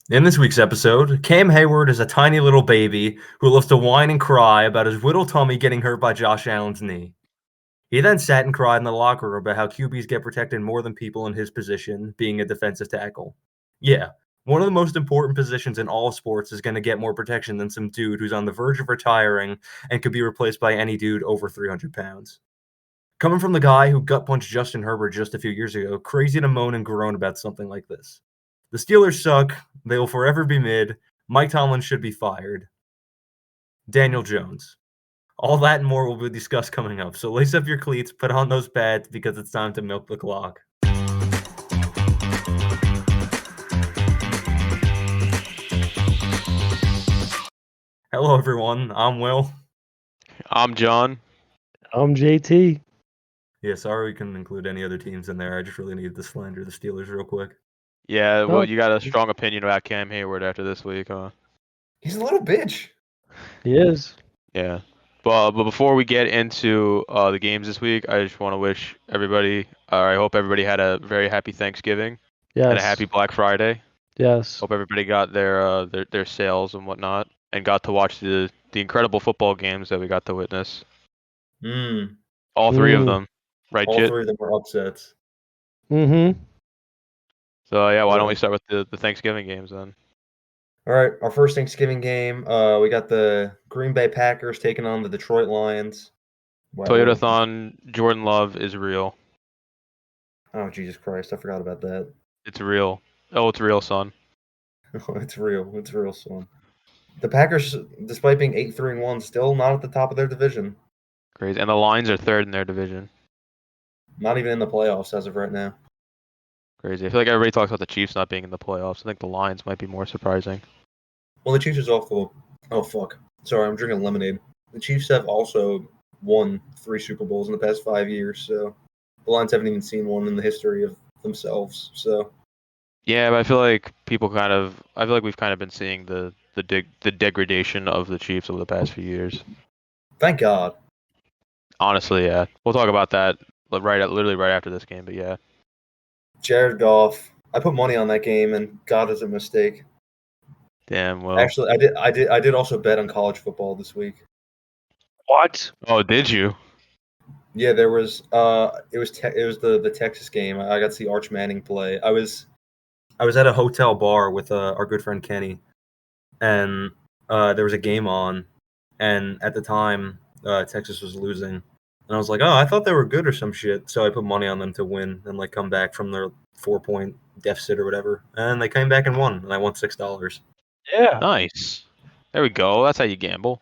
In this week's episode, Cam Hayward is a tiny little baby who loves to whine and cry about his little tummy getting hurt by Josh Allen's knee. He then sat and cried in the locker room about how QBs get protected more than people in his position, being a defensive tackle. Yeah, one of the most important positions in all sports is going to get more protection than some dude who's on the verge of retiring and could be replaced by any dude over 300 pounds. Coming from the guy who gut punched Justin Herbert just a few years ago, crazy to moan and groan about something like this. The Steelers suck. They will forever be mid. Mike Tomlin should be fired. Daniel Jones. All that and more will be discussed coming up. So lace up your cleats, put on those pads because it's time to milk the clock. Hello, everyone. I'm Will. I'm John. I'm JT. Yeah, sorry we couldn't include any other teams in there. I just really needed to slander the Steelers real quick. Yeah, well, Oh. you got a strong opinion about Cam Hayward after this week, huh? He's a little bitch. He is. Yeah. But before we get into the games this week, I just want to wish everybody, I hope everybody had a very happy Thanksgiving Yes. and a happy Black Friday. Yes. Hope everybody got their sales and whatnot and got to watch the incredible football games that we got to witness. All three of them. Right, All Jit? three of them were upsets. Mm-hmm. So, yeah, why don't we start with the Thanksgiving games then? All right, our first Thanksgiving game, we got the Green Bay Packers taking on the Detroit Lions. Wow. Toyotathon Jordan Love is real. Oh, Jesus Christ, I forgot about that. It's real. Oh, it's real, son. It's real. It's real, son. The Packers, despite being 8-3-1, still not at the top of their division. Crazy. And the Lions are third in their division. Not even in the playoffs as of right now. Crazy. I feel like everybody talks about the Chiefs not being in the playoffs. I think the Lions might be more surprising. Well, the Chiefs is awful. Oh, fuck. Sorry, I'm drinking lemonade. The Chiefs have also won 3 Super Bowls in the past 5 years, so the Lions haven't even seen one in the history of themselves, so... Yeah, but I feel like we've kind of been seeing the degradation of the Chiefs over the past few years. Thank God. Honestly, yeah. We'll talk about that literally right after this game, but yeah. Jared Goff. I put money on that game, and God is a mistake. Damn, well. Actually, I did also bet on college football this week. What? Oh, did you? Yeah, there was it was the Texas game. I got to see Arch Manning play. I was at a hotel bar with our good friend Kenny, and there was a game on, and at the time Texas was losing, and I was like, oh, I thought they were good or some shit, so I put money on them to win and like come back from their 4-point deficit or whatever, and they came back and won, and I won $6. Yeah. Nice. There we go. That's how you gamble.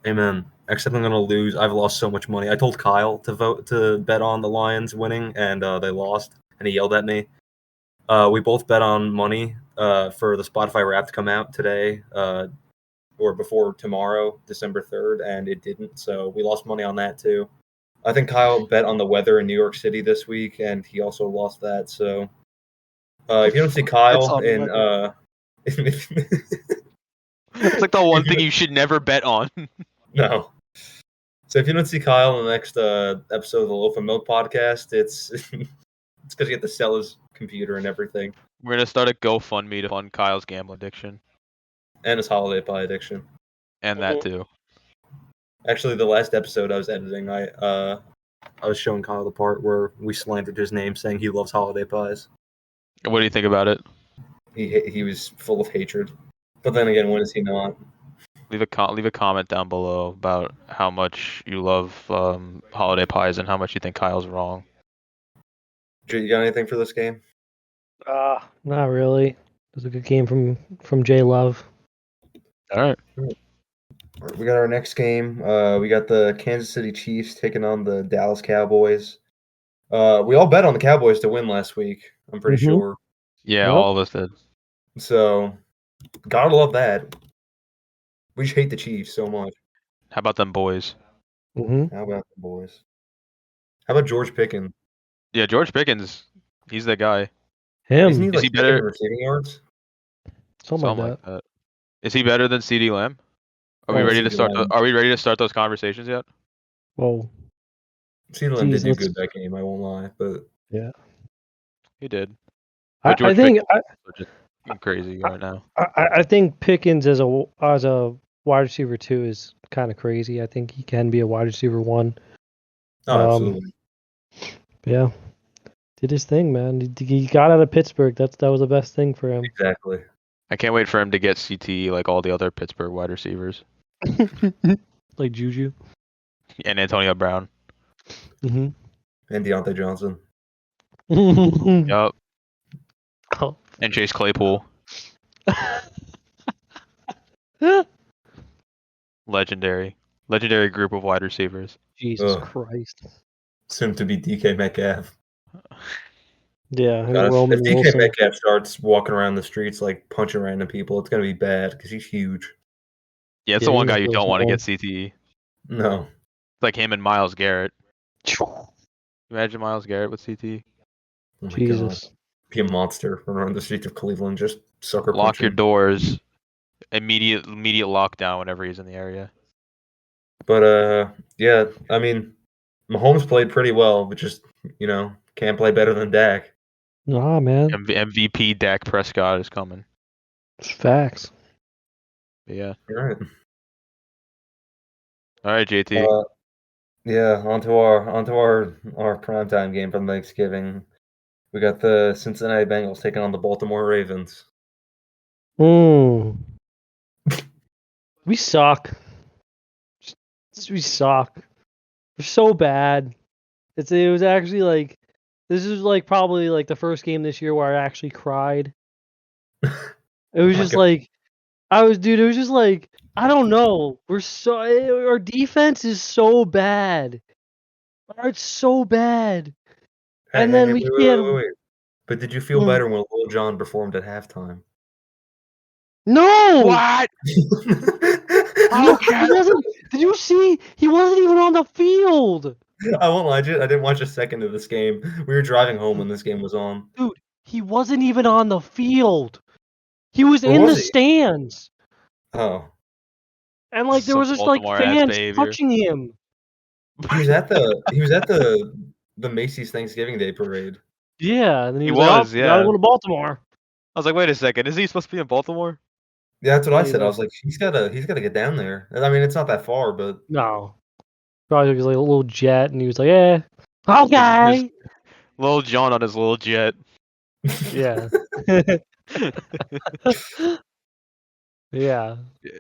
Amen. Except I'm gonna lose. I've lost so much money. I told Kyle to bet on the Lions winning, and they lost, and he yelled at me. We both bet on money for the Spotify Wrapped to come out today, or before tomorrow, December 3rd, and it didn't. So we lost money on that too. I think Kyle bet on the weather in New York City this week, and he also lost that. So if you don't see Kyle in It's like the one thing you should never bet on. No. So if you don't see Kyle in the next episode of the Loaf and Milk podcast, it's because you have to sell his computer and everything. We're gonna start a GoFundMe to fund Kyle's gambling addiction. And his holiday pie addiction. And that too. Actually, the last episode I was editing, I was showing Kyle the part where we slandered his name, saying he loves holiday pies. What do you think about it? He was full of hatred. But then again, when is he not? Leave a comment down below about how much you love holiday pies and how much you think Kyle's wrong. You got anything for this game? Not really. It was a good game from J Love. All right. We got our next game. We got the Kansas City Chiefs taking on the Dallas Cowboys. We all bet on the Cowboys to win last week, I'm pretty sure. Yeah, Yep. all of us did. So, gotta love that. We just hate the Chiefs so much. How about them boys? Mm-hmm. How about the boys? How about George Pickens? Yeah, George Pickens. He's the guy. Isn't Him. he Is he like better? in receiving yards? Something like that. Is he better than CeeDee Lamb? Are we Oh, ready to CeeDee start? Lamb. Are we ready to start those conversations yet? Whoa. CeeDee Lamb did do Jeez, good that game, I won't lie, but Yeah. He did. I But George think Pickens- crazy right now. I think Pickens as a wide receiver 2 is kind of crazy. I think he can be a wide receiver 1. Oh, absolutely. Yeah, did his thing, man. He got out of Pittsburgh. That was the best thing for him. Exactly. I can't wait for him to get CTE like all the other Pittsburgh wide receivers Like Juju and Antonio Brown. Mm-hmm. And Deontay Johnson. Yup. Oh. And Chase Claypool. Legendary group of wide receivers. Jesus Christ. Soon to be DK Metcalf. Yeah, and God, Roman if DK Wilson. Metcalf starts walking around the streets like punching random people, it's gonna be bad because he's huge. Yeah, it's the one guy you don't want to get CTE. No. It's like him and Myles Garrett. Imagine Myles Garrett with CTE. Oh my Jesus. God. Be a monster run around the streets of Cleveland, just sucker Lock punching. your doors. Immediate lockdown whenever he's in the area. But yeah, I mean, Mahomes played pretty well, but just can't play better than Dak. Nah, man. MVP Dak Prescott is coming. It's facts. But yeah. All right, JT. Yeah, onto our primetime game from Thanksgiving. We got the Cincinnati Bengals taking on the Baltimore Ravens. We suck. We suck. We're so bad. It was actually like, this is like probably like the first game this year where I actually cried. It was just like, it was just like, I don't know. Our defense is so bad. It's so bad. And then we can't. Wait. But did you feel better when Lil Jon performed at halftime? No! What? Did you see? He wasn't even on the field. I won't lie to you. I didn't watch a second of this game. We were driving home when this game was on. Dude, he wasn't even on the field. He was in the stands. Oh. And like there was just like fans touching him. He was at the Macy's Thanksgiving Day parade. Yeah, and then he was like, gotta go to Baltimore. I was like, wait a second, is he supposed to be in Baltimore? Yeah, that's what I said. I was like, he's gotta get down there. I mean, it's not that far, but no. Probably was like a little jet, and he was like, okay. Lil Jon on his little jet. Yeah. Yeah.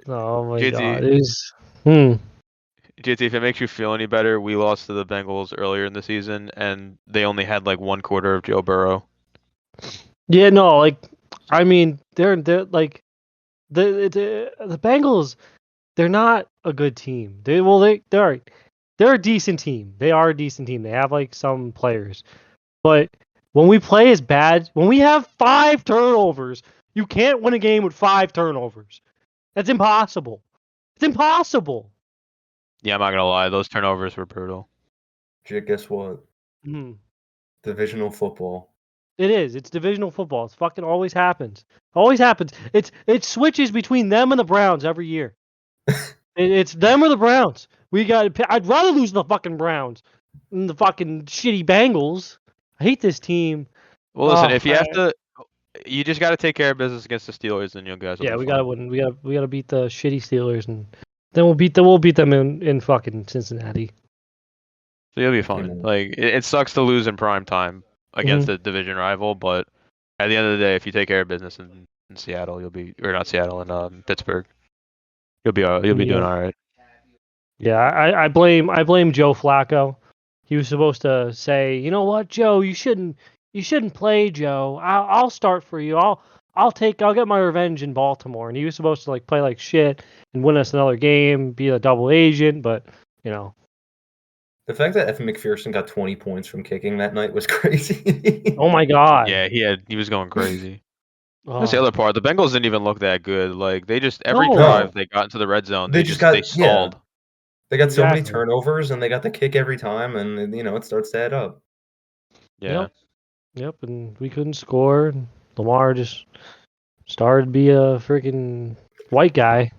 Oh my God. It is. JT, if it makes you feel any better, we lost to the Bengals earlier in the season, and they only had like 1/4 of Joe Burrow. Yeah, no, like, I mean, they're like the Bengals. They're not a good team. They're a decent team. They are a decent team. They have like some players, but when we play as bad, when we have 5 turnovers, you can't win a game with 5 turnovers. That's impossible. It's impossible. Yeah, I'm not gonna lie. Those turnovers were brutal. Jit, guess what? Divisional football. It is. It's divisional football. It fucking always happens. Always happens. It switches between them and the Browns every year. It's them or the Browns. I'd rather lose the fucking Browns than the fucking shitty Bengals. I hate this team. Well, listen, if you have to, you just got to take care of business against the Steelers, and you guys will be fine. We gotta win. We gotta beat the shitty Steelers, and then we'll beat them in fucking Cincinnati. So you'll be fine. Like it sucks to lose in prime time against a division rival, but at the end of the day, if you take care of business in Seattle, you'll be, or not Seattle, in Pittsburgh, you'll be doing all right. Yeah, I blame Joe Flacco. He was supposed to say, you know what, Joe, you shouldn't play, Joe. I'll start for you. I'll get my revenge in Baltimore. And he was supposed to like play like shit and win us another game, be a double agent, but the fact that Evan McPherson got 20 points from kicking that night was crazy. Oh my God. Yeah, he was going crazy. That's the other part. The Bengals didn't even look that good. Like they just every drive they got into the red zone, they stalled. Yeah. They got so many turnovers, and they got the kick every time, and it starts to add up. Yeah. Yep, and we couldn't score. And Lamar just started to be a freaking white guy.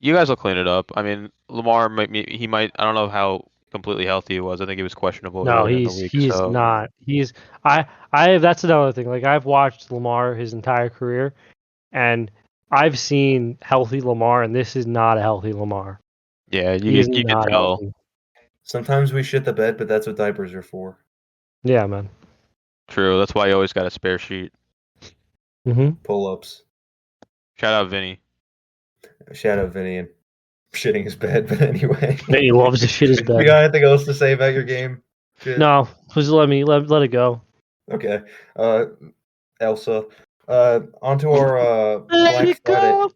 You guys will clean it up. I mean, Lamar might. I don't know how completely healthy he was. I think he was questionable No, earlier in the week. he's So not. That's another thing. Like I've watched Lamar his entire career, and I've seen healthy Lamar, and this is not a healthy Lamar. yeah, He is you can not tell. healthy. Sometimes we shit the bed, but that's what diapers are for. Yeah, man. True. That's why you always got a spare sheet. Pull-ups. Shout out Vinny. Shout out Vinny and shitting his bed, but anyway. He loves to shit his bed. You got anything else to say about your game? Shit? No, please let it go. Okay. Elsa. Onto our Let Black it Friday.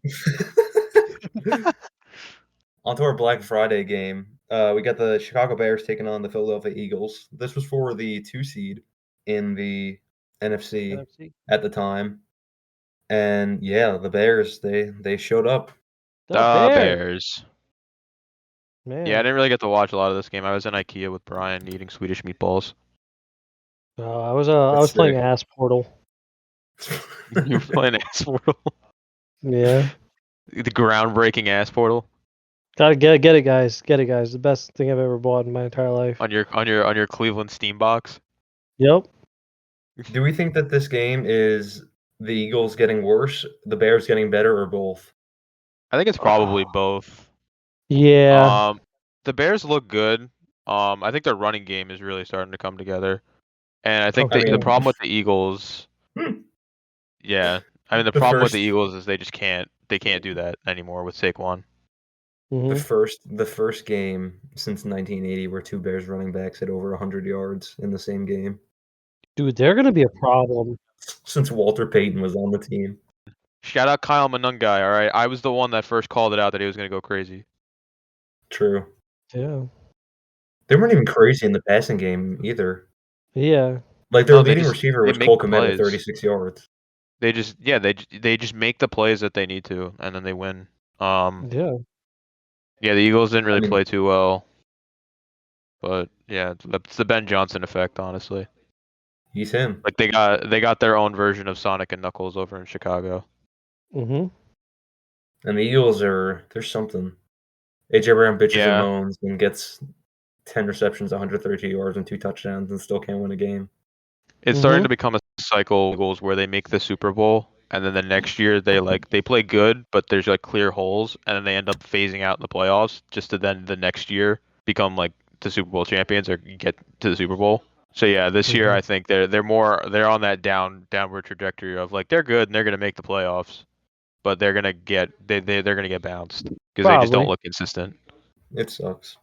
go. Onto our Black Friday game. We got the Chicago Bears taking on the Philadelphia Eagles. This was for the 2 seed in the NFC at the time. And yeah, the Bears, they showed up. The Bears. Man. Yeah, I didn't really get to watch a lot of this game. I was in IKEA with Brian eating Swedish meatballs. I was playing Ass Portal. You were playing Ass Portal? Yeah. The groundbreaking Ass Portal? Gotta get it, guys. Get it, guys. The best thing I've ever bought in my entire life. On your Cleveland Steam box? Yep. Do we think that this game is the Eagles getting worse, the Bears getting better, or both? I think it's probably both. Yeah. The Bears look good. I think their running game is really starting to come together. And I think the problem with the Eagles, yeah, I mean the problem with the Eagles is they can't do that anymore with Saquon. The first game since 1980 where two Bears running backs had over 100 yards in the same game. Dude, they're gonna be a problem. Since Walter Payton was on the team. Shout out Kyle Monungai, all right? I was the one that first called it out that he was going to go crazy. True. Yeah. They weren't even crazy in the passing game either. Yeah. Like their leading receiver was Cole Kmet with 36 yards. They just make the plays that they need to, and then they win. Yeah. Yeah, the Eagles didn't really play too well, but yeah, it's the Ben Johnson effect, honestly. He's him. Like they got their own version of Sonic and Knuckles over in Chicago. And the Eagles there's something. AJ Brown bitches and moans and gets 10 receptions, 132 yards, and 2 touchdowns, and still can't win a game. It's starting to become a cycle of goals where they make the Super Bowl, and then the next year they play good, but there's like clear holes, and then they end up phasing out in the playoffs, just to then the next year become like the Super Bowl champions or get to the Super Bowl. So yeah, this year I think they're on that downward trajectory of like they're good and they're gonna make the playoffs, but they're gonna get bounced because they just don't look consistent. It sucks,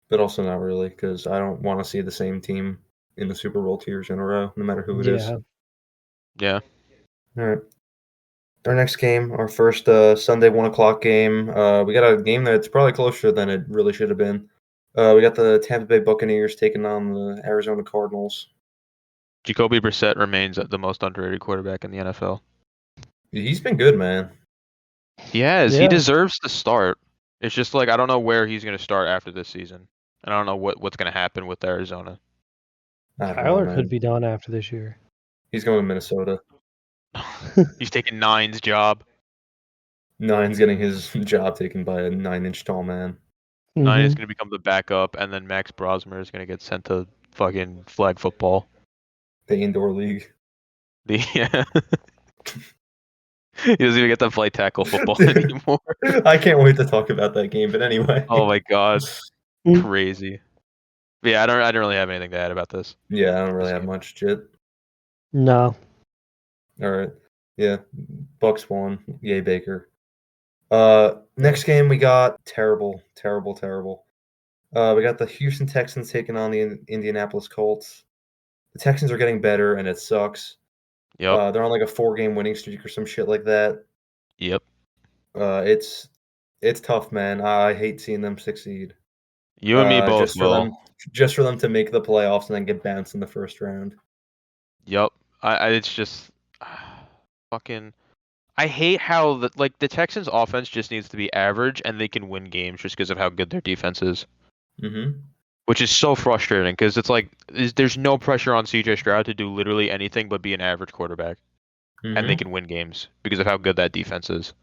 but also not really because I don't want to see the same team in the Super Bowl 2 years in a row, no matter who it is. Yeah. All right. Our next game, our first Sunday 1:00 game. We got a game that's probably closer than it really should have been. We got the Tampa Bay Buccaneers taking on the Arizona Cardinals. Jacoby Brissett remains the most underrated quarterback in the NFL. He's been good, man. He has. Yeah. He deserves to start. It's just like I don't know where he's going to start after this season. And I don't know what's going to happen with Arizona. Kyler could be done after this year. He's going to Minnesota. He's taking Nine's job. Nine's getting his job taken by a 9-inch tall man. Nine is going to become the backup, and then Max Brosmer is going to get sent to fucking flag football. The indoor league. Yeah. He doesn't even get to play tackle football anymore. I can't wait to talk about that game, but anyway. Oh my god. Crazy. But yeah, I don't really have anything to add about this. Yeah, I don't really have much shit. No. All right. Yeah. Bucks won. Yay, Baker. Next game we got terrible. We got the Houston Texans taking on the Indianapolis Colts. The Texans are getting better, and it sucks. Yep. They're on like a 4-game winning streak or some shit like that. Yep. It's tough, man. I hate seeing them succeed. You and me both, just for them to make the playoffs and then get bounced in the first round. Yep. It's just fucking. I hate how the Texans' offense just needs to be average, and they can win games just because of how good their defense is. Which is so frustrating because it's like there's no pressure on CJ Stroud to do literally anything but be an average quarterback, and they can win games because of how good that defense is.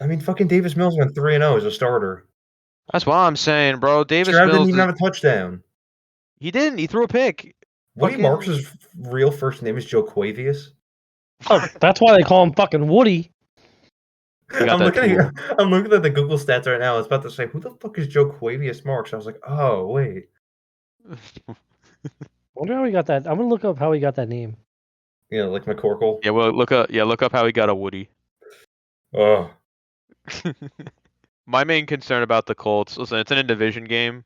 I mean, fucking Davis Mills went 3-0 as a starter. That's why I'm saying, bro. Davis Stroud didn't Mills. even have a touchdown. He didn't. He threw a pick. Woody Fucking- Marks' real first name is Joe Quavius. Oh, that's why they call him fucking Woody. got that tool. I'm looking at the Google stats right now. I was about to say, who the fuck is Joe Quavius Marks? I was like, oh wait. Wonder how he got that. I'm gonna look up how he got that name. Yeah, like McCorkle. Yeah, well, look up how he got a Woody. Oh. My main concern about the Colts, listen, it's an in division game.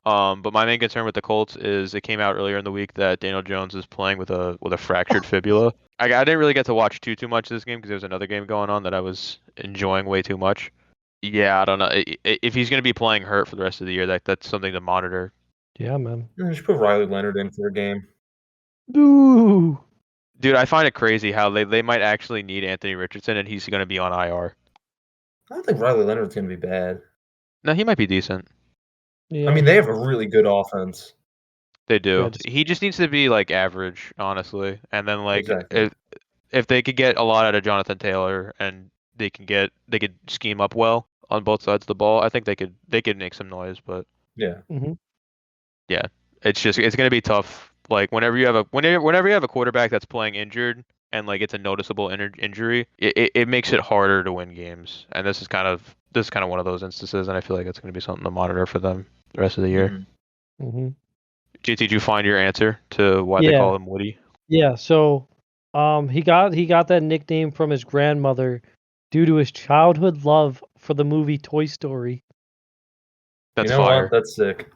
But my main concern with the Colts is it came out earlier in the week that Daniel Jones is playing with a fractured fibula. I didn't really get to watch too much of this game because there was another game going on that I was enjoying way too much. Yeah, I don't know if he's gonna be playing hurt for the rest of the year. That's something to monitor. Yeah, man. You should put Riley Leonard in for a game. Ooh. Dude, I find it crazy how they might actually need Anthony Richardson and he's gonna be on IR. I don't think Riley Leonard's gonna be bad. No, he might be decent. Yeah. I mean, they have a really good offense. They do. Yeah, He just needs to be like average, honestly. And then like Exactly. if they could get a lot out of Jonathan Taylor and they could scheme up well on both sides of the ball, I think they could make some noise. But Yeah. Mm-hmm. yeah, it's gonna be tough. Like whenever you have a quarterback that's playing injured and like it's a noticeable injury, it makes it harder to win games. And this is kind of one of those instances, and I feel like it's gonna be something to monitor for them the rest of the year. Mhm. Mm-hmm. JT, did you find your answer to why they call him Woody? Yeah. So, he got that nickname from his grandmother due to his childhood love for the movie Toy Story. That's you know fire. what? That's sick.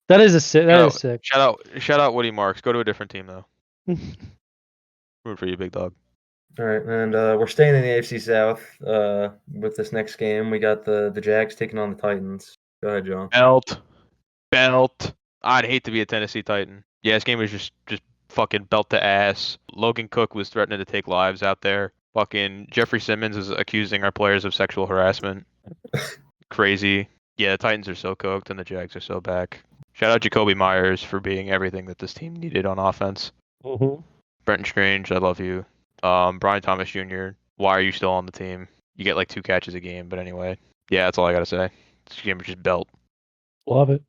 That is sick. Shout out Woody Marks. Go to a different team though. Root for you, big dog. All right, and we're staying in the AFC South with this next game. We got the Jags taking on the Titans. Go ahead, John. Belt. I'd hate to be a Tennessee Titan. Yeah, this game was just fucking belt to ass. Logan Cook was threatening to take lives out there. Fucking Jeffrey Simmons is accusing our players of sexual harassment. Crazy. Yeah, the Titans are so cooked and the Jags are so back. Shout out Jacoby Myers for being everything that this team needed on offense. Mm-hmm. Brenton Strange, I love you. Brian Thomas Jr., why are you still on the team? You get like 2 catches a game, but anyway. Yeah, that's all I gotta say. This game was just belt. Love it.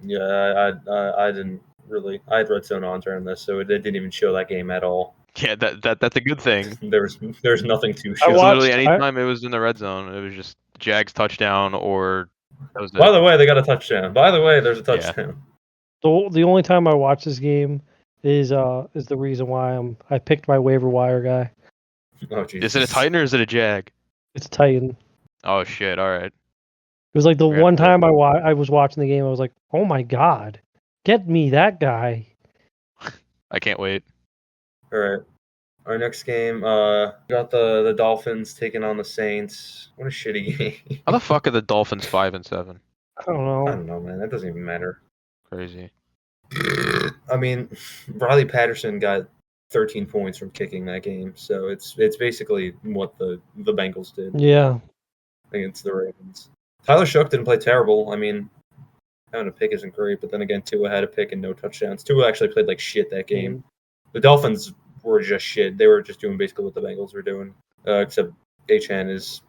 Yeah, I didn't really. I had red zone on during this, so it didn't even show that game at all. Yeah, that's a good thing. There's nothing to I show. Literally anytime it was in the red zone, it was just Jags touchdown or that was By the way, they got a touchdown. By the way, there's a touchdown. The only time I watch this game is the reason why I picked my waiver wire guy. Oh Jesus! Is it a Titan or is it a Jag? It's Titan. Oh shit! All right. It was like the Yeah, one time I was watching the game, I was like, oh my god, get me that guy. I can't wait. All right. Our next game, got the Dolphins taking on the Saints. What a shitty game. How the fuck are the Dolphins 5-7? I don't I know. don't know, man. That doesn't even matter. Crazy. I mean, Riley Patterson got 13 points from kicking that game, so it's basically what the Bengals did Yeah. against the Ravens. Tyler Shook didn't play terrible. I mean, having a pick isn't great, but then again, Tua had a pick and no touchdowns. Tua actually played like shit that game. The Dolphins were just shit. They were just doing basically what the Bengals were doing, except HN is.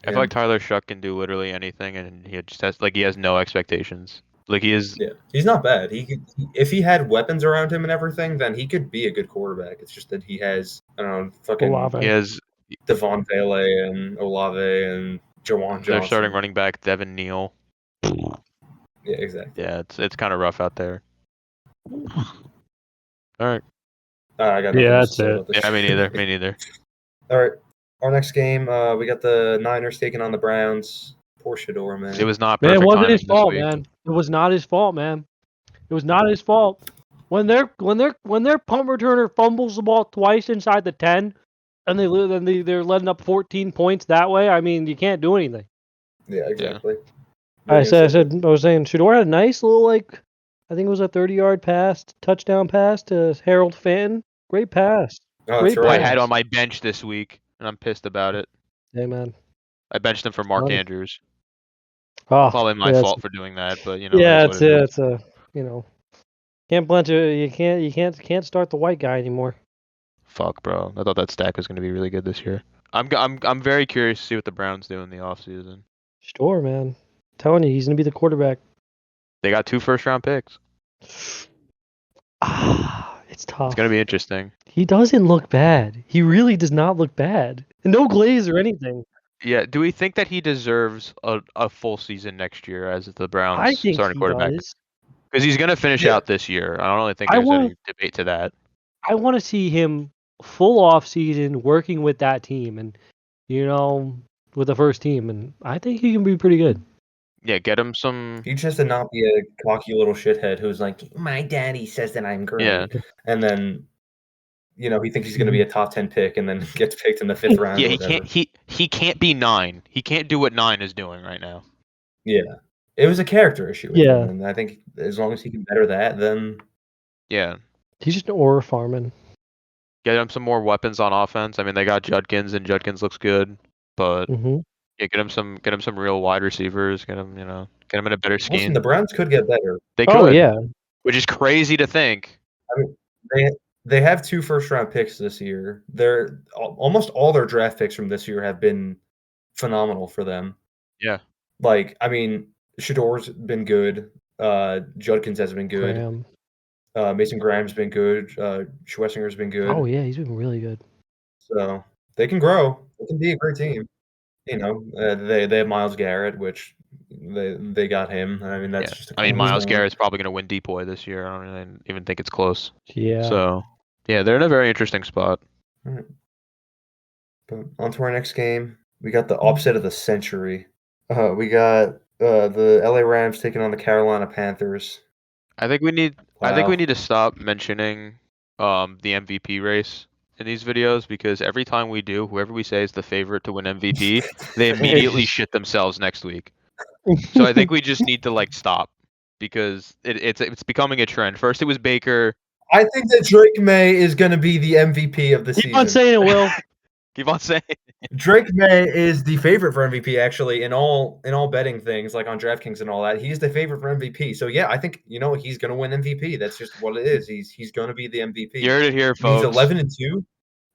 I feel like Tyler Shuck can do literally anything, and he just has no expectations. Like he is. Yeah, he's not bad. If he had weapons around him and everything, then he could be a good quarterback. It's just that he has, I don't know, fucking Olave. He has. Devon Vele and Olave and Jawan Johnson. They're starting running back Devin Neal. Yeah, exactly. Yeah, it's kind of rough out there. All right. I got Yeah, nothing that's to say it. about this. Yeah, me neither. Me neither. All right, our next game, we got the Niners taking on the Browns. Poor Shador, man. It was not Man, perfect it wasn't timing his this fault, week. man. It was not his fault, man. It was not his fault. When their punt returner fumbles the ball twice inside the 10, and they're letting up 14 points that way. I mean, you can't do anything. Yeah, exactly. I was saying Shador had a nice little I think it was a 30-yard touchdown pass to Harold Fenton. Great pass. Oh, that's Great I right. had on my bench this week, and I'm pissed about it. Hey, man. I benched him for Mark Funny. Andrews. Oh, Probably my yeah, fault for doing that, but you know. Yeah, it's what it is. it's a you can't start the white guy anymore. Fuck, bro. I thought that stack was going to be really good this year. I'm very curious to see what the Browns do in the offseason. Sure, man. Telling you, he's gonna be the quarterback. They got 2 first-round picks. It's tough. It's gonna be interesting. He doesn't look bad. He really does not look bad. No glaze or anything. Yeah. Do we think that he deserves a full season next year as the I Browns think starting he quarterback? does. Because he's gonna finish out this year. I don't really think I there's want any debate to that. I want to see him full off season working with that team and with the first team, and I think he can be pretty good. Yeah, get him some. He just has to not be a cocky little shithead who's like, my daddy says that I'm great. Yeah. And then, he thinks he's going to be a top 10 pick and then gets picked in the 5th round. Yeah, or he whatever. can't. He can't be 9. He can't do what 9 is doing right now. Yeah. It was a character issue with Yeah. him, and I think as long as he can better that, then Yeah. He's just an aura farming. Get him some more weapons on offense. I mean, they got Judkins, and Judkins looks good, but Mm-hmm. yeah, get him some real wide receivers. Get him, get him in a better listen, scheme. the Browns could get better. They could. Oh yeah. Which is crazy to think. I mean, they have 2 first-round picks this year. They're almost all their draft picks from this year have been phenomenal for them. Yeah. Like, I mean, Shador's been good. Judkins has been good. Graham. Mason Graham's been good. Schwessinger's been good. Oh yeah, he's been really good. So they can grow. They can be a great team. They have Myles Garrett, which they got him. I mean, that's just. I mean, Myles Garrett's probably going to win Depoy this year. I don't really even think it's close. Yeah. So, yeah, they're in a very interesting spot. All right. But on to our next game. We got the upset of the century. We got the LA Rams taking on the Carolina Panthers. I think we need Wow. to stop mentioning the MVP race in these videos, because every time we do, whoever we say is the favorite to win MVP, they immediately shit themselves next week. So I think we just need to stop, because it's becoming a trend. First it was Baker. I think that Drake May is going to be the MVP of the season. Keep on saying it, Will. Keep on saying it. Drake May is the favorite for MVP, actually, in all betting things, like on DraftKings and all that. He's the favorite for MVP. So yeah, I think he's going to win MVP. That's just what it is. He's going to be the MVP. You heard it here, folks. He's 11-2.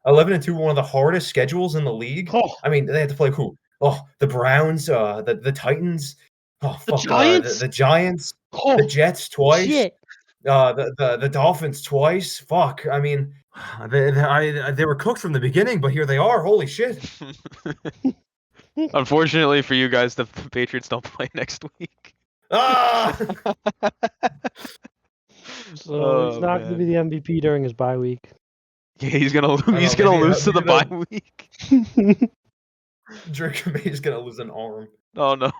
11-2, one of the hardest schedules in the league. Oh. I mean, they have to play who? Oh, the Browns, the Titans. Oh, fuck, Giants? the Giants, Oh, the Jets twice. shit. The Dolphins twice. Fuck. I mean, they were cooked from the beginning, but here they are. Holy shit. Unfortunately for you guys, the Patriots don't play next week. Ah! So he's not going to be the MVP during his bye week. Yeah, he's gonna lose to the bye week. Drake May's gonna lose an arm. Oh no.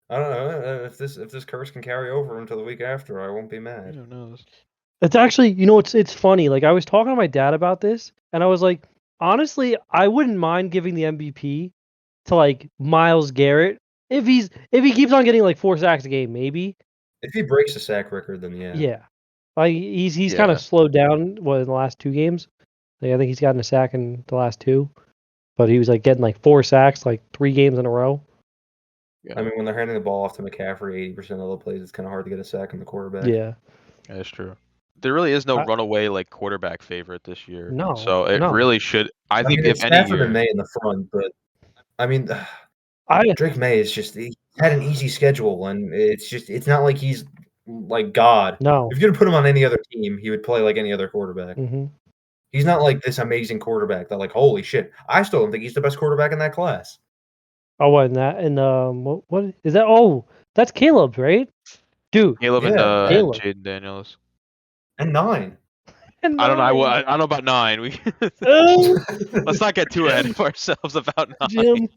I don't know if this curse can carry over until the week after. I won't be mad. Who knows? It's actually, it's funny. Like, I was talking to my dad about this, and I was like, honestly, I wouldn't mind giving the MVP to Myles Garrett if he keeps on getting 4 sacks a game, maybe. If he breaks the sack record, then yeah. Yeah. He's kind of slowed down in the last 2 games. I think he's gotten a sack in the last 2, but he was getting 4 sacks 3 games in a row. Yeah. I mean, when they're handing the ball off to McCaffrey 80% of the plays, it's kind of hard to get a sack in the quarterback. Yeah. That's true. There really is no runaway quarterback favorite this year. No. So it really should. I think mean, if it's any Stafford year, and May in the front, but I mean, Drake May is just he had an easy schedule, and it's not like he's like God. No. If you're gonna put him on any other team, he would play like any other quarterback. Mm-hmm. He's not like this amazing quarterback that holy shit. I still don't think he's the best quarterback in that class. Oh, what in that? And what is that? Oh, that's Caleb's, right? Dude. Caleb and Jaden Daniels. And 9. I don't know. I don't know about 9. Let's not get too ahead of ourselves about 9. Jim.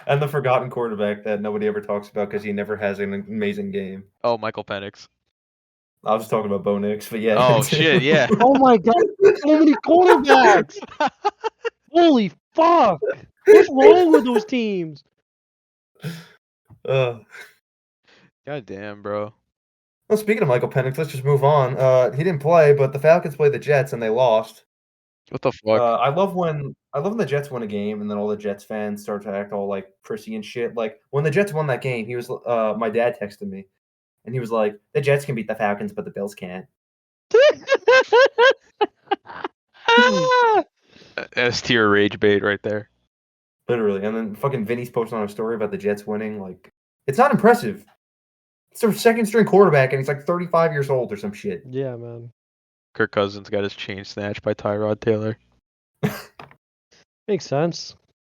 And the forgotten quarterback that nobody ever talks about because he never has an amazing game. Oh, Michael Penix. I was talking about Bo Nix, but yeah. Oh shit, yeah. Oh my god, so many quarterbacks. Holy fuck! What's wrong with those teams? God damn, bro. Well, speaking of Michael Penix, let's just move on. He didn't play, but the Falcons played the Jets and they lost. What the fuck? I love when the Jets win a game and then all the Jets fans start to act all prissy and shit. Like when the Jets won that game, he was my dad texted me, and he was like, "The Jets can beat the Falcons, but the Bills can't." S tier rage bait right there. Literally, and then fucking Vinny's posting on a story about the Jets winning. It's not impressive. It's their second string quarterback, and he's like 35 years old or some shit. Yeah, man. Kirk Cousins got his chain snatched by Tyrod Taylor. Makes sense.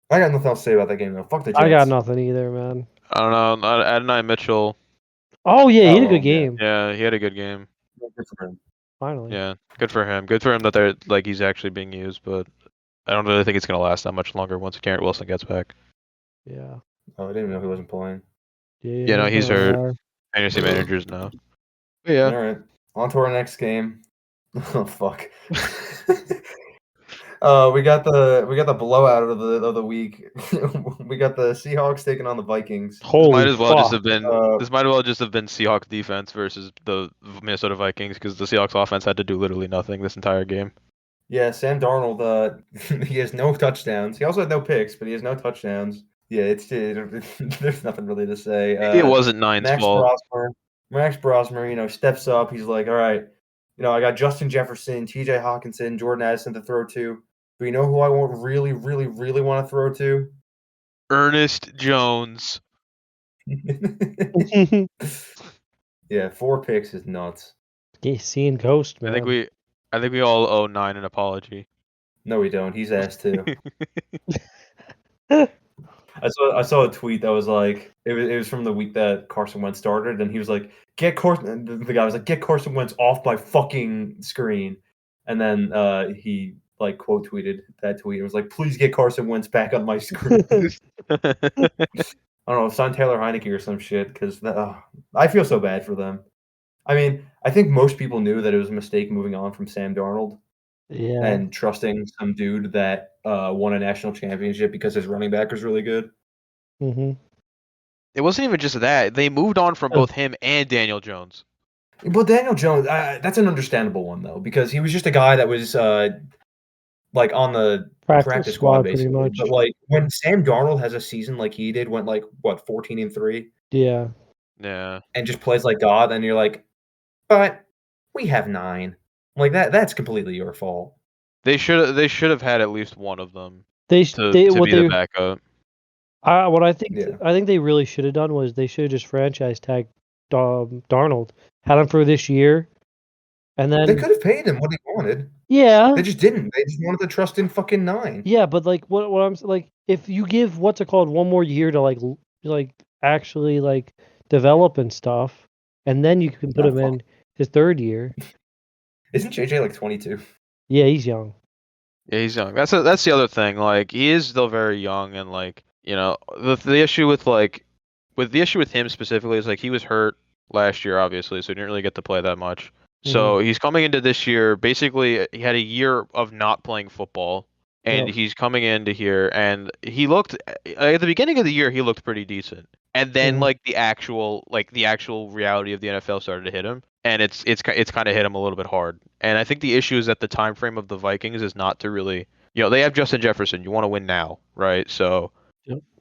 I got nothing else to say about that game though. Fuck the Jets. I got nothing either, man. I don't know. Adonai Mitchell. Oh yeah, he had a good yeah. game. Yeah, he had a good game. Good for him. Finally. Yeah, good for him. Good for him that they're like he's actually being used, but I don't really think it's gonna last that much longer once Garrett Wilson gets back. Yeah. Oh, I didn't even know he wasn't playing. Yeah, no, he's hurt. Fantasy managers know. But yeah. All right. On to our next game. Oh fuck. We got the blowout of the week. We got the Seahawks taking on the Vikings. Holy This might as well fuck. just have been Seahawks defense versus the Minnesota Vikings because the Seahawks offense had to do literally nothing this entire game. Yeah, Sam Darnold. He has no touchdowns. He also had no picks, but he has no touchdowns. Yeah, there's nothing really to say. It wasn't Nine's fault. Max Brosmer, steps up. He's like, all right, I got Justin Jefferson, T.J. Hawkinson, Jordan Addison to throw to. But you know who I won't really, really, really want to throw to? Ernest Jones. Yeah, 4 picks is nuts. Seeing ghost, man. I think we all owe Nine an apology. No, we don't. He's asked too. I saw a tweet that was like it was from the week that Carson Wentz started, and he was like, "Get Carson." The guy was like, "Get Carson Wentz off my fucking screen," and then he like quote tweeted that tweet. It was like, "Please get Carson Wentz back on my screen." I don't know, sign Taylor Heineke or some shit because I feel so bad for them. I mean, I think most people knew that it was a mistake moving on from Sam Darnold. Yeah. And trusting some dude that won a national championship because his running back was really good. Mm-hmm. It wasn't even just that. They moved on from both him and Daniel Jones. Well, Daniel Jones, that's an understandable one, though, because he was just a guy that was like on the practice squad basically. Pretty much. But like when Sam Darnold has a season like he did, went like, 14-3? Yeah. Yeah. And just plays like God, and you're like, but we have 9. Like that's completely your fault. They should have had at least one of them to be the backup. What I think they really should have done was they should have just franchise tagged Darnold, had him for this year, and then they could have paid him what he wanted. Yeah, they just didn't. They just wanted to trust in fucking 9. Yeah, but like what I'm like, if you give what's it called one more year to like actually like develop and stuff, and then you can put him in his 3rd year. Isn't JJ like 22? Yeah, he's young. Yeah, he's young. That's the other thing. Like he is still very young, and like the issue with him specifically is like he was hurt last year, obviously, so he didn't really get to play that much. So he's coming into this year. Basically, he had a year of not playing football, and he's coming into here, and he looked at the beginning of the year he looked pretty decent, and then like the actual reality of the NFL started to hit him, and it's kind of hit him a little bit hard. And I think the issue is that the time frame of the Vikings is not to really, they have Justin Jefferson. You want to win now, right? So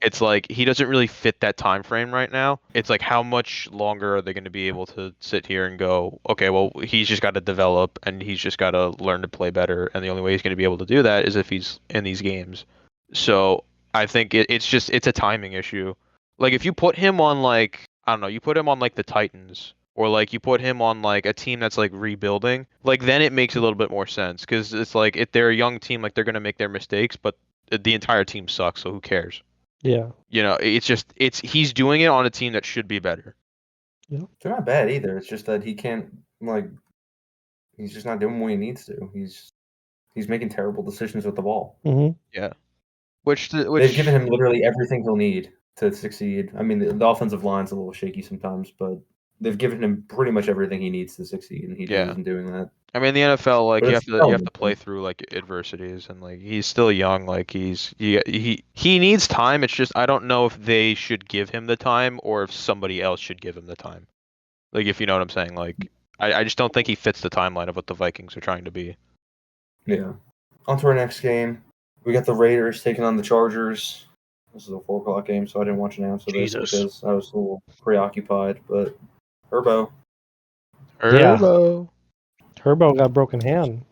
it's like he doesn't really fit that time frame right now. It's like how much longer are they going to be able to sit here and go, okay, well, he's just got to develop and he's just got to learn to play better, and the only way he's going to be able to do that is if he's in these games. So I think it's a timing issue. Like if you put him on like, I don't know, you put him on like the Titans, or like you put him on like a team that's like rebuilding, like then it makes a little bit more sense, because it's like if they're a young team, like they're going to make their mistakes, but the entire team sucks, so who cares? Yeah. He's doing it on a team that should be better. Yeah. They're not bad either. It's just that he can't, he's just not doing what he needs to. He's making terrible decisions with the ball. Mm-hmm. Yeah. Which they've given him literally everything he'll need to succeed. I mean, the offensive line's a little shaky sometimes, but they've given him pretty much everything he needs to succeed, and he isn't doing that. I mean, the NFL, like you have to play through like adversities, and like he's still young. Like he needs time. It's just I don't know if they should give him the time or if somebody else should give him the time. Like if you know what I'm saying. Like I just don't think he fits the timeline of what the Vikings are trying to be. Yeah. On to our next game. We got the Raiders taking on the Chargers. This is a 4:00 game, so I didn't watch an ounce of this because I was a little preoccupied. But Herbo. Herbo got broken hand.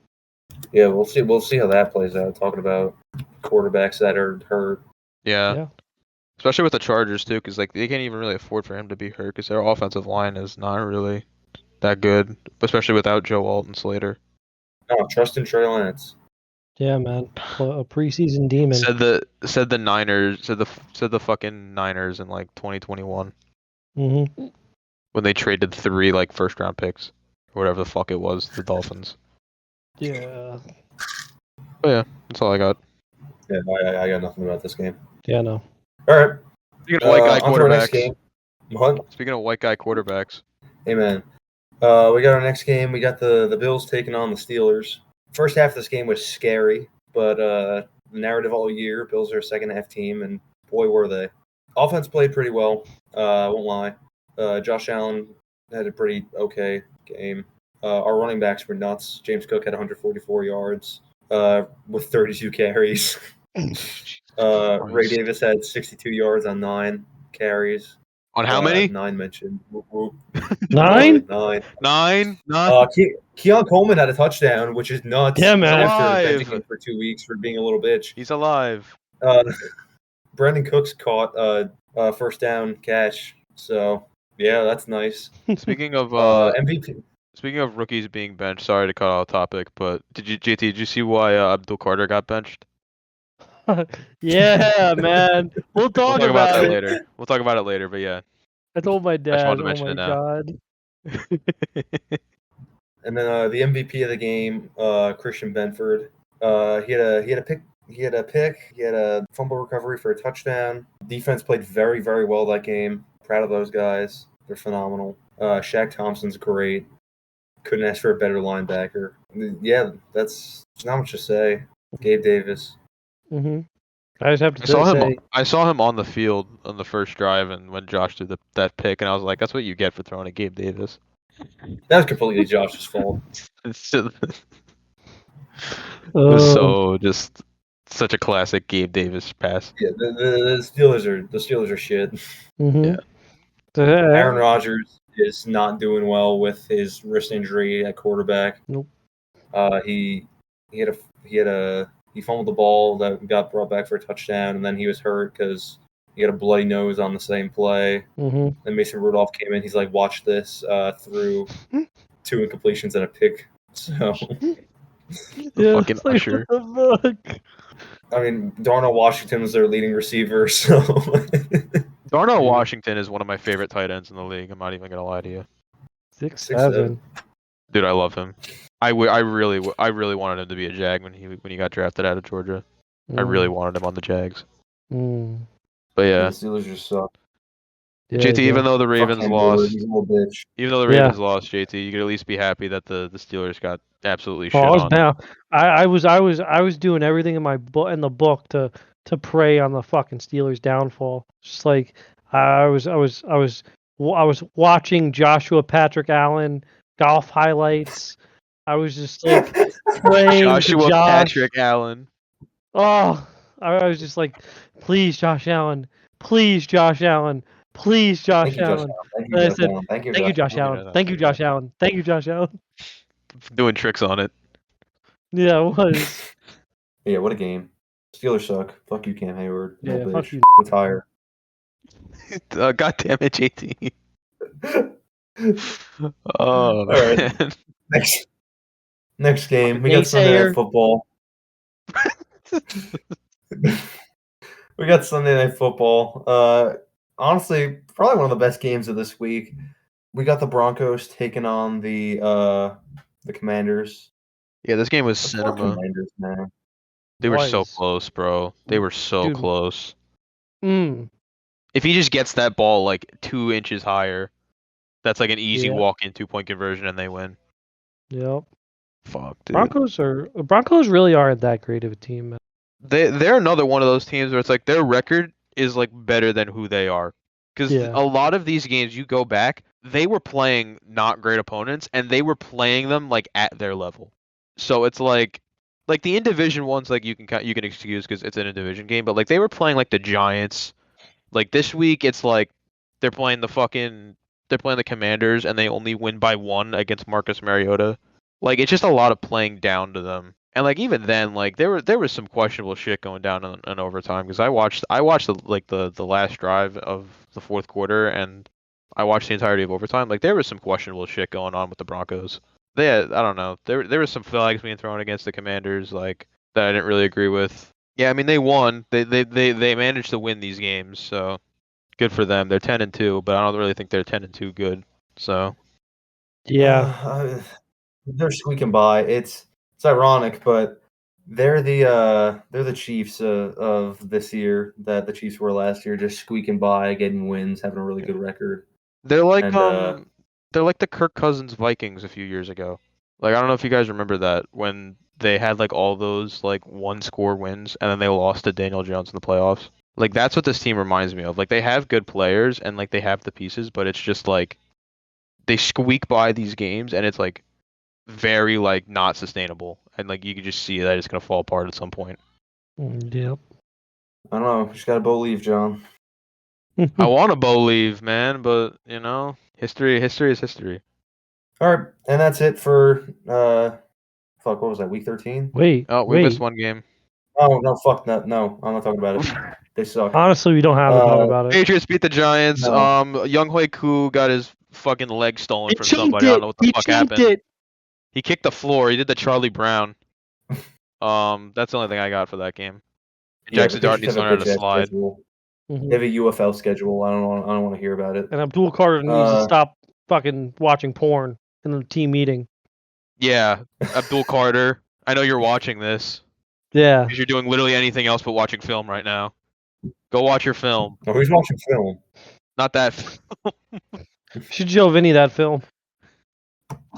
Yeah, we'll see how that plays out. Talking about quarterbacks that are hurt. Yeah. Especially with the Chargers too, because like they can't even really afford for him to be hurt, because their offensive line is not really that good, especially without Joe Alt and Slater. No, trust in Trey Lance. Yeah, man. A preseason demon. Said the Niners said the fucking Niners in like 2021 Mm-hmm. when they traded 3 like first round picks or whatever the fuck it was, the Dolphins. Yeah. But yeah, that's all I got. Yeah, I got nothing about this game. Yeah, no. All right. Speaking of white guy on to our next quarterbacks. game. What? Speaking of white guy quarterbacks. Hey, man. We got our next game. We got the Bills taking on the Steelers. First half of this game was scary, but the narrative all year, Bills are a second half team, and boy, were they. Offense played pretty well. I won't lie. Josh Allen had a pretty okay game. Our running backs were nuts. James Cook had 144 yards with 32 carries. Ray Davis had 62 yards on 9 carries. On how many? 9 mentioned. Whoop, whoop. 9? 9. 9? Keon Coleman had a touchdown, which is nuts. Yeah, man. After benching him for 2 weeks for being a little bitch. He's alive. Brandon Cooks caught a first down catch. So, yeah, that's nice. Speaking of MVP. Speaking of rookies being benched, sorry to cut off topic, but did you see why Abdul Carter got benched? Yeah, man. We'll talk about that it later. We'll talk about it later, but yeah. I told my dad. wanted to Oh mention my it now. god. And then the MVP of the game, Christian Benford. He had a pick. He had a fumble recovery for a touchdown. Defense played very, very well that game. Proud of those guys. They're phenomenal. Shaq Thompson's great. Couldn't ask for a better linebacker. Yeah, that's not much to say. Gabe Davis. Mm-hmm. I just have to say. I saw him on the field on the first drive, and when Josh threw that pick, and I was like, "That's what you get for throwing at Gabe Davis." That was completely Josh's fault. It was so just such a classic Gabe Davis pass. Yeah, the Steelers are shit. Mm-hmm. Yeah. Aaron Rodgers is not doing well with his wrist injury at quarterback. Nope. He fumbled the ball that got brought back for a touchdown, and then he was hurt because he had a bloody nose on the same play. Mm-hmm. Then Mason Rudolph came in. He's like, "Watch this!" Threw 2 incompletions and a pick. So, fucking Usher. What the fuck? I mean, Darnell Washington was their leading receiver. So, Darnell Washington is one of my favorite tight ends in the league. I'm not even gonna lie to you. 6'7". Dude, I love him. I really wanted him to be a Jag when he got drafted out of Georgia. I really wanted him on the Jags. Mm. But yeah, the Steelers just suck. Yeah, JT, even though the Ravens lost, he's a little bitch. JT, you could at least be happy that the Steelers got absolutely shit on. I was doing everything in the book to prey on the fucking Steelers' downfall. Just like I was watching Joshua Patrick Allen golf highlights. I was just like praying Joshua to Josh. Patrick Allen. Oh, I was just like, please, Josh Allen. Please, Josh Allen. Please, Josh Allen. Thank you, Josh Allen. Thank you, Josh Allen. Thank you, Josh Allen. Doing tricks on it. Yeah, it was. Yeah, what a game. Steelers suck. Fuck you, Cam Hayward. No Yeah, bitch. fuck you. Retire. God damn it, JT. Oh, right. man. Next game. We got Sunday Night Football. We got Sunday Night Football. Honestly, probably one of the best games of this week. We got the Broncos taking on the Commanders. Yeah, this game was cinema. Commanders, man. They were so close, bro. They were so close. If he just gets that ball like 2 inches higher, that's like an easy walk-in 2-point conversion, and they win. Yep. Fuck, dude. Broncos really aren't that great of a team, man. They're another one of those teams where it's like their record is like better than who they are. Because a lot of these games, you go back, they were playing not great opponents, and they were playing them like at their level. So it's like the in-division ones, like you can excuse because it's an in-division game, but like they were playing like the Giants. Like this week, it's like they're playing the Commanders, and they only win by 1 against Marcus Mariota. Like it's just a lot of playing down to them. And like even then, like there was some questionable shit going down in overtime because I watched the last drive of the fourth quarter and I watched the entirety of overtime. Like there was some questionable shit going on with the Broncos. They had, I don't know, there was some flags being thrown against the Commanders like that I didn't really agree with. Yeah, I mean they won. They managed to win these games, so good for them. They're 10-2, but I don't really think they're 10-2 good. So Yeah. They're squeaking by. It's ironic, but they're the Chiefs of this year that the Chiefs were last year, just squeaking by, getting wins, having a really good record. they're like And they're like the Kirk Cousins Vikings a few years ago. Like I don't know if you guys remember that when they had like all those like one score wins and then they lost to Daniel Jones in the playoffs. Like that's what this team reminds me of. Like they have good players and like they have the pieces, but it's just like they squeak by these games and it's like very like not sustainable. And like you can just see that it's gonna fall apart at some point. Yep. I don't know, just gotta believe, John. I want to believe, man, but you know, history is history. All right, and that's it for what was that? Week 13? Wait. Oh, we missed one game. Oh no, fuck that. No, I'm not talking about it. They suck. Honestly, we don't have to talk about it. Patriots beat the Giants. No. Young Hui Koo got his fucking leg stolen He from chunked somebody. I don't know what the He fuck chunked happened. it. He kicked the floor. He did the Charlie Brown. That's the only thing I got for that game. Jackson Dart needs to learn how to slide. They have a UFL schedule. I don't want to hear about it. And Abdul Carter needs to stop fucking watching porn in the team meeting. Yeah, Abdul Carter. I know you're watching this. Yeah. Because you're doing literally anything else but watching film right now. Go watch your film. Oh, who's watching film? Not that. Should show Vinny that film.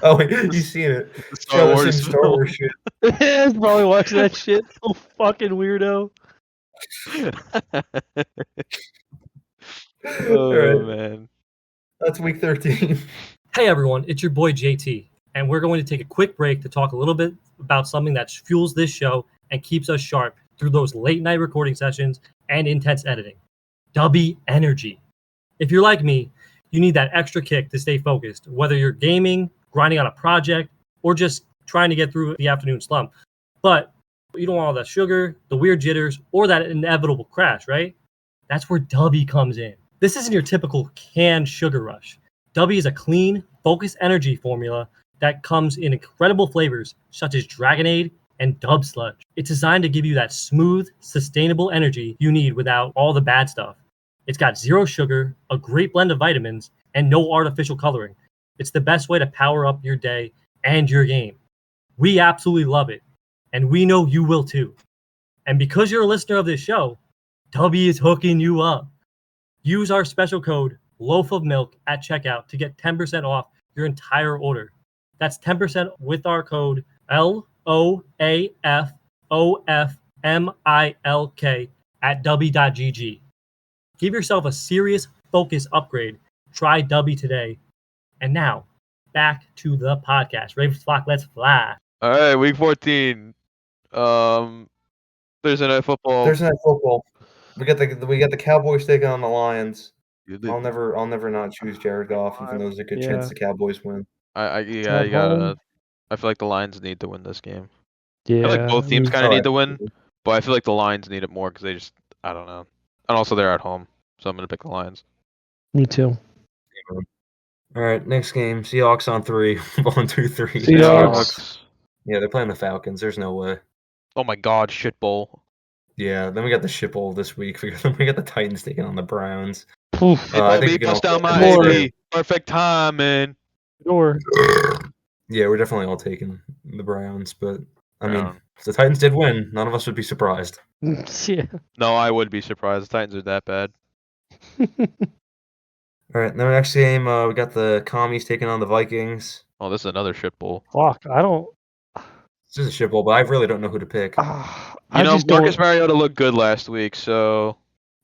Oh, you seen it? Star Wars Star Wars shit. He's probably watching that shit. Oh, fucking weirdo. Oh, man. That's week 13. Hey everyone, it's your boy JT, and we're going to take a quick break to talk a little bit about something that fuels this show and keeps us sharp through those late night recording sessions and intense editing. Dubby Energy. If you're like me, you need that extra kick to stay focused, whether you're gaming, grinding on a project, or just trying to get through the afternoon slump. But you don't want all that sugar, the weird jitters, or that inevitable crash, right? That's where Dubby comes in. This isn't your typical canned sugar rush. Dubby is a clean, focused energy formula that comes in incredible flavors such as Dragonade and Dub Sludge. It's designed to give you that smooth, sustainable energy you need without all the bad stuff. It's got zero sugar, a great blend of vitamins, and no artificial coloring. It's the best way to power up your day and your game. We absolutely love it, and we know you will too. And because you're a listener of this show, Dubby is hooking you up. Use our special code Loaf of Milk at checkout to get 10% off your entire order. That's 10% with our code LOAFOFMILK at Dubby.gg. Give yourself a serious focus upgrade. Try Dubby today. And now, back to the podcast. Ravens flock, let's fly. All right, week 14. Thursday night football. We got the Cowboys taking on the Lions. I'll never not choose Jared Goff, even though there's a good chance the Cowboys win. I feel like the Lions need to win this game. Yeah. I feel like both teams kind of need to win, but I feel like the Lions need it more because they just, I don't know. And also they're at home, so I'm going to pick the Lions. Me too. All right, next game, Seahawks on 3, 1-2-3. Seahawks. Yeah, they're playing the Falcons. There's no way. Oh my God, shit bowl. Yeah, then we got the shit bowl this week. We got the Titans taking on the Browns. I think touchdown my AB. Perfect timing. Yeah, we're definitely all taking the Browns, but I mean, if the Titans did win, none of us would be surprised. Yeah. No, I would be surprised. The Titans are that bad. All right, then the next game, we got the Commies taking on the Vikings. Oh, this is another shit bowl. Fuck, I don't. This is a shit bowl, but I really don't know who to pick. Marcus Mariota looked good last week, so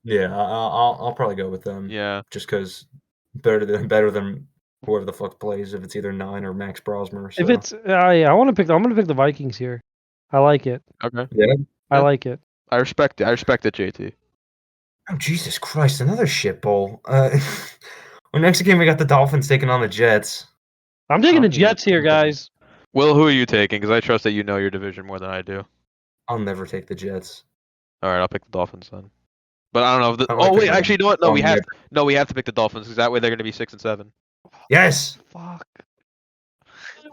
yeah, I'll probably go with them. Yeah, just because better than whoever the fuck plays. If it's either 9 or Max Brosmer. So. If it's yeah, I'm gonna pick the Vikings here. I like it. Okay. Yeah. I like it. I respect it. I respect it, JT. Oh Jesus Christ! Another shit bowl. Well, next game we got the Dolphins taking on the Jets. I'm taking the Jets here, guys. Will, who are you taking? Because I trust that you know your division more than I do. I'll never take the Jets. All right, I'll pick the Dolphins then. But I don't know. I like Wait, picking actually, you know what? No, them. we have to pick the Dolphins because that way they're going to be 6 and 7. Yes. Fuck.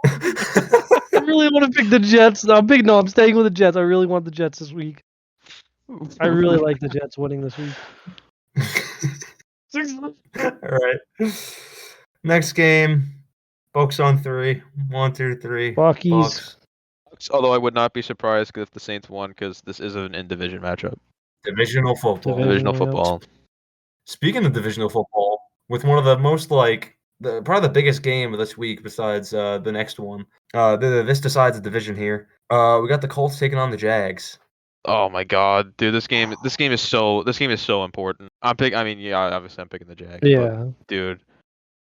I really want to pick the Jets. I'm staying with the Jets. I really want the Jets this week. I really like the Jets winning this week. All right. Next game. Bucks on 3. 1, 2, 3. Buckies. Bucks. Although I would not be surprised if the Saints won because this is an in-division matchup. Divisional football. Divisional football. Speaking of divisional football, with one of the most probably the biggest game of this week besides the next one. This decides the division here. We got the Colts taking on the Jags. Oh my god, dude! This game is so important. Obviously I'm picking the Jags. Yeah, but, dude,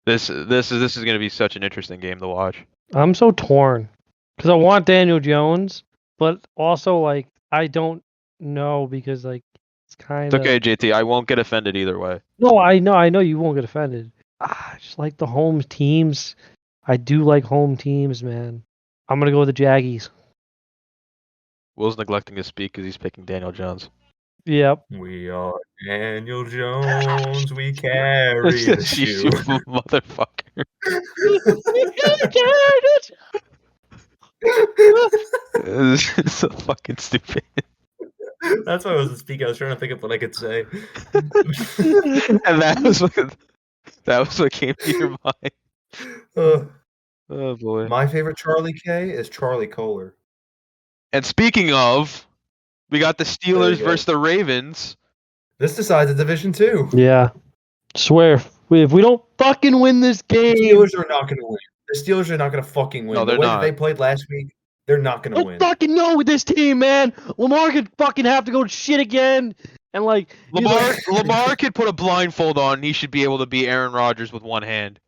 this is gonna be such an interesting game to watch. I'm so torn because I want Daniel Jones, but also like I don't know because like it's kind of. It's okay, JT. I won't get offended either way. No, I know you won't get offended. I just like the home teams. I do like home teams, man. I'm gonna go with the Jaggies. Will's neglecting to speak because he's picking Daniel Jones. Yep. We are Daniel Jones. We carry the shoe. You motherfucker. This is so fucking stupid. That's why I wasn't speaking. I was trying to think of what I could say. And that was what came to your mind. Oh boy. My favorite Charlie K is Charlie Kohler. And speaking of, we got the There Steelers you go. versus the Ravens. This decides the division too. Yeah. Swear, if we don't fucking win this The game, Steelers are not going to win. The Steelers are not going to fucking win. No, the they're way not. that they played last week, they're not going to I win. don't fucking know with this team, man. Lamar could fucking have to go to shit again, and like Lamar could put a blindfold on and he should be able to beat Aaron Rodgers with one hand.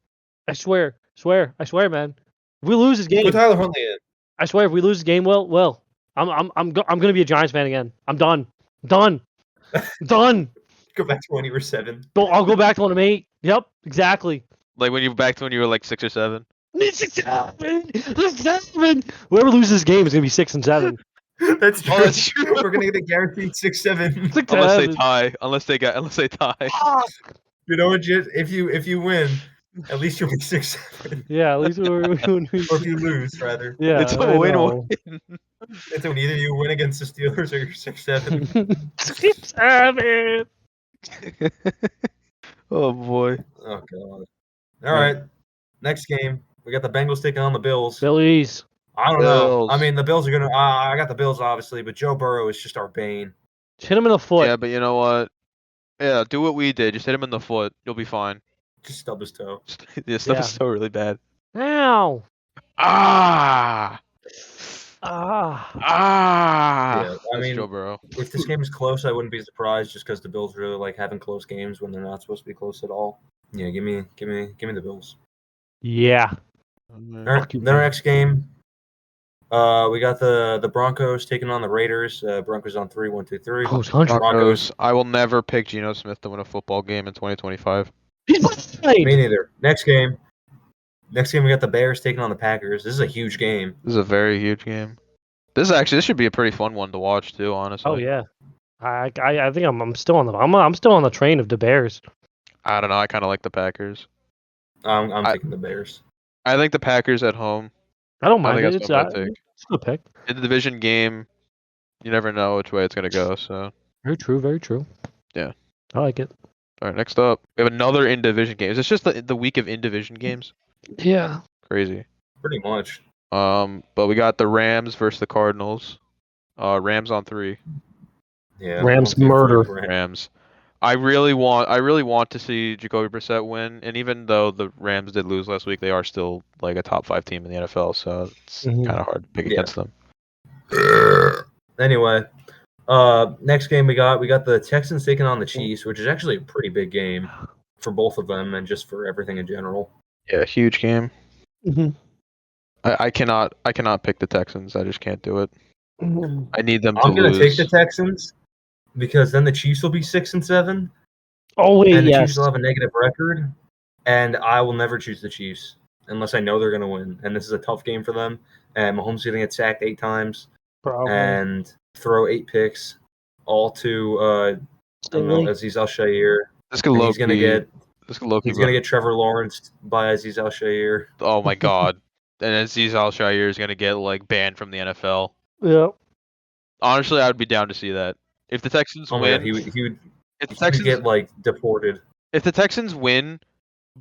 I swear, man. If we lose this game, Put Tyler Huntley in. I swear, if we lose this game, well, I'm gonna be a Giants fan again. I'm done. Done. Go back to when you were 7. I'll go back to when I'm 8. Yep, exactly. Like when you were like 6 or 7. 7. Whoever loses this game is gonna be 6 and 7. That's true. Oh, that's true. We're going to get a guaranteed 6-7. 6 Unless they 7. tie. Unless they tie. You know what, Jit? If you win, at least you'll be 6-7. Yeah, at least we're Or if you lose, rather. yeah. It's a I win. know. It's when either you win against the Steelers or you're 6-7. 6 7. Oh boy. Oh god. All right. Next game, we got the Bengals taking on the Bills. Phillies. I don't know. Bills. I mean, the Bills are gonna. I got the Bills obviously, but Joe Burrow is just our bane. Hit him in the foot. Yeah, but you know what? Yeah, do what we did. Just hit him in the foot. You'll be fine. Just stub his toe. This stuff Yeah. is so really bad. Ow. Ah! Ah. Yeah, I That's mean, Joe Burrow. if this game is close, I wouldn't be surprised just because the Bills really like having close games when they're not supposed to be close at all. Yeah, give me the Bills. Yeah. All right, then our next game, we got the Broncos taking on the Raiders. Broncos on 3, 1, 2, 3. Close country. Broncos. I will never pick Geno Smith to win a football game in 2025. He's Me fine. neither. Next game, we got the Bears taking on the Packers. This is a huge game. This is a very huge game. This should be a pretty fun one to watch too, honestly. Oh yeah. I think I'm still on the train of the Bears. I don't know. I kind of like the Packers. I'm taking the Bears. I think the Packers at home. I don't I mind think it. that's what I'm gonna take. It's a good pick. In the division game, you never know which way it's gonna go. So, Very true. Very true. Yeah. I like it. all right. Next up, we have another in division game. Is this just the week of in division games? Yeah. Crazy. Pretty much. But we got the Rams versus the Cardinals. Rams on 3. Yeah. Rams 1, 2, 3, murder. Rams. I really want to see Jacoby Brissett win, and even though the Rams did lose last week, they are still like a top 5 team in the NFL, so it's Mhm. kind of hard to pick Yeah. against them. Anyway, next game we got the Texans taking on the Chiefs, which is actually a pretty big game for both of them and just for everything in general. Yeah, huge game. Mhm. I cannot pick the Texans. I just can't do it. I need them to I'm gonna lose. take the Texans because then the Chiefs will be 6 and 7, Oh wait, and the yes. Chiefs will have a negative record, and I will never choose the Chiefs. unless I know they're going to win. And this is a tough game for them. And Mahomes is going to get sacked 8 times Probably. and throw 8 picks, all to I don't know, Stingley. Aziz Al-Shaair. This could And low he's going to get Trevor. Lawrence by Aziz Al-Shaair. Oh my god. And Aziz Al-Shaair is gonna get like banned from the NFL. Yeah. Honestly, I would be down to see that. If the Texans Oh my win, god, he would if the Texans get like deported. if the Texans win,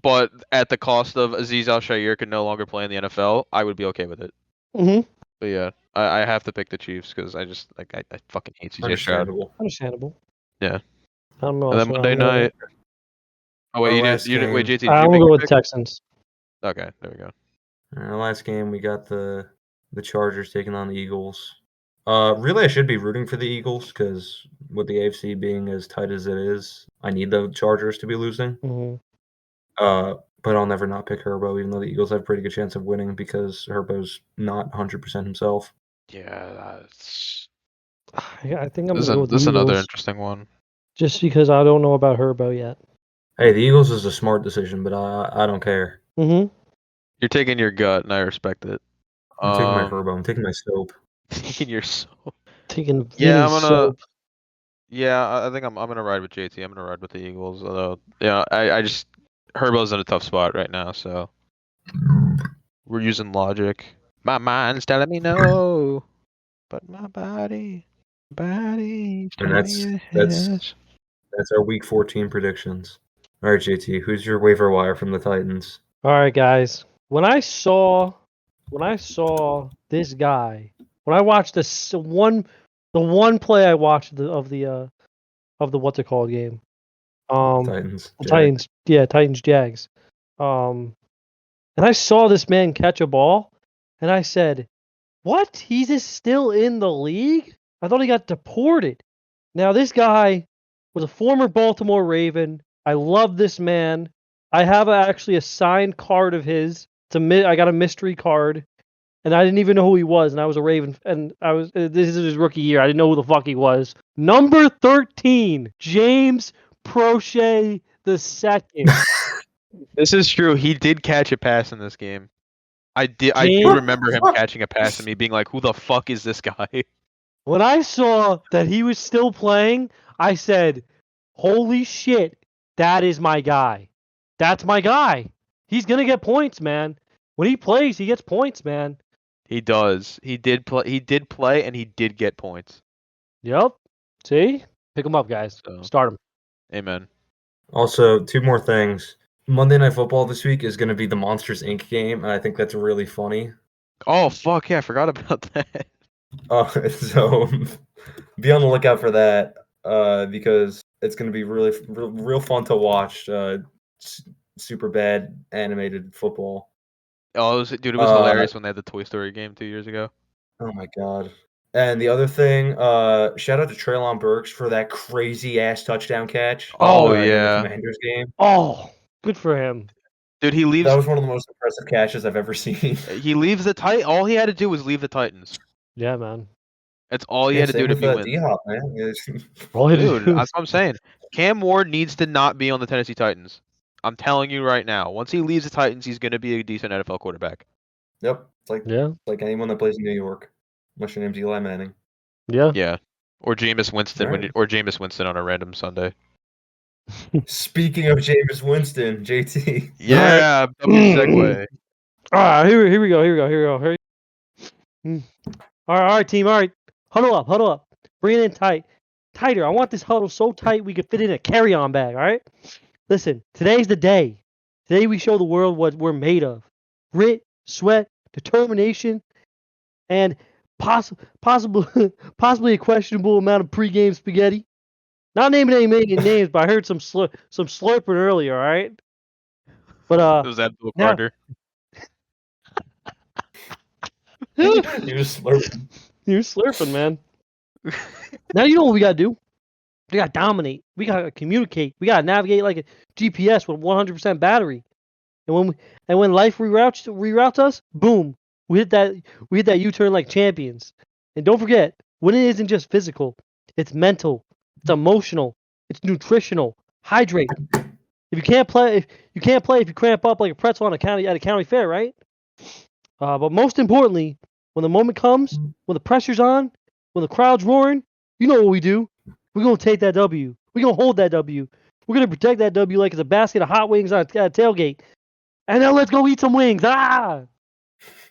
but at the cost of Aziz Al-Shaair could no longer play in the NFL, I would be okay with it. Mm-hmm. But yeah, I have to pick the Chiefs because I just like I fucking hate CJ Stroud. Understandable. Yeah. I don't know. And then Monday night. Oh wait, Our you did wait, JT. Did I'm you gonna pick go your with pick? Texans. Okay, there we go. Our last game, we got the Chargers taking on the Eagles. Really, I should be rooting for the Eagles because with the AFC being as tight as it is, I need the Chargers to be losing. Mm-hmm. But I'll never not pick Herbo, even though the Eagles have a pretty good chance of winning because Herbo's not 100% himself. Yeah, that's. I think I'm This gonna go with the is another Eagles, interesting one. just because I don't know about Herbo yet. Hey, the Eagles is a smart decision, but I don't care. Mm-hmm. You're taking your gut, and I respect it. I'm taking my Herbo. I'm taking my soap. Taking your soul. Taking Yeah, I'm eating gonna. soap. Yeah, I think I'm gonna ride with JT. I'm gonna ride with the Eagles. Although, yeah, I just Herbo's in a tough spot right now, so we're using logic. My mind's telling me no, but my body's And telling me yes. that's our Week 14 predictions. All right, JT, who's your waiver wire from the Titans? All right, guys. When I saw this guy, when I watched the one play I watched of the what's it called game, Titans. the Titans, yeah, Titans Jags, and I saw this man catch a ball, and I said, "What? He's just still in the league? I thought he got deported." Now this guy was a former Baltimore Raven. I love this man. I have actually a signed card of his. I got a mystery card, and I didn't even know who he was. And I was a Raven, and this is his rookie year. I didn't know who the fuck he was. Number 13, James Prochet II. This is true. He did catch a pass in this game. I do remember him catching a pass and me being like, "Who the fuck is this guy?" When I saw that he was still playing, I said, "Holy shit, that is my guy. That's my guy. He's gonna get points, man. When he plays, he gets points, man." He does. He did play, and he did get points. Yep. See? Pick him up, guys. So. Start him. Amen. Also, 2 more things. Monday Night Football this week is going to be the Monsters Inc. game, and I think that's really funny. Oh, fuck, yeah, I forgot about that. So be on the lookout for that because it's going to be really real fun to watch super bad animated football. Oh, it was hilarious when they had the Toy Story game 2 years ago. Oh, my God. And the other thing, shout out to Treylon Burks for that crazy-ass touchdown catch. Oh, in yeah. the Commanders game. Oh, good for him. Dude, he leaves. That was one of the most impressive catches I've ever seen. He leaves the Titans. All he had to do was leave the Titans. Yeah, man. That's all he had to do to be win. D-Hop, man. Dude, that's what I'm saying. Cam Ward needs to not be on the Tennessee Titans. I'm telling you right now. Once he leaves the Titans, he's going to be a decent NFL quarterback. Yep. It's like anyone that plays in New York. Unless your name's Eli Manning. Yeah. Yeah. Or Jameis Winston Right. or Jameis Winston on a random Sunday. Speaking of Jameis Winston, JT. Yeah, segue. All right, here we go. All right, team. All right, huddle up. Bring it in tighter. I want this huddle so tight we could fit in a carry-on bag. All right. Listen, today's the day. Today we show the world what we're made of: grit, sweat, determination, and possibly a questionable amount of pregame spaghetti. Not naming any names, but I heard some slurping earlier. All right. But It was Abdul now- Carter. He was slurping. You're slurping, man. Now you know what we gotta do. We gotta dominate. We gotta communicate. We gotta navigate like a GPS with 100% battery. And when life reroutes us, boom, we hit that U-turn like champions. And don't forget, winning isn't just physical. It's mental. It's emotional. It's nutritional. Hydrate. If you can't play, if you cramp up like a pretzel on at a county fair, right? But most importantly, when the moment comes, when the pressure's on, when the crowd's roaring, you know what we do. We're gonna take that W. We're gonna hold that W. We're gonna protect that W like it's a basket of hot wings on a tailgate. And then let's go eat some wings. Ah!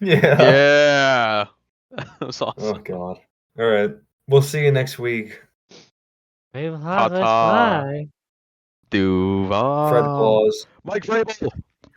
Yeah. Yeah. That was awesome. Oh God. All right. We'll see you next week. Brave Ta-ta. heart, let's fly. Duval. Fred Claus. Mike Vrabel.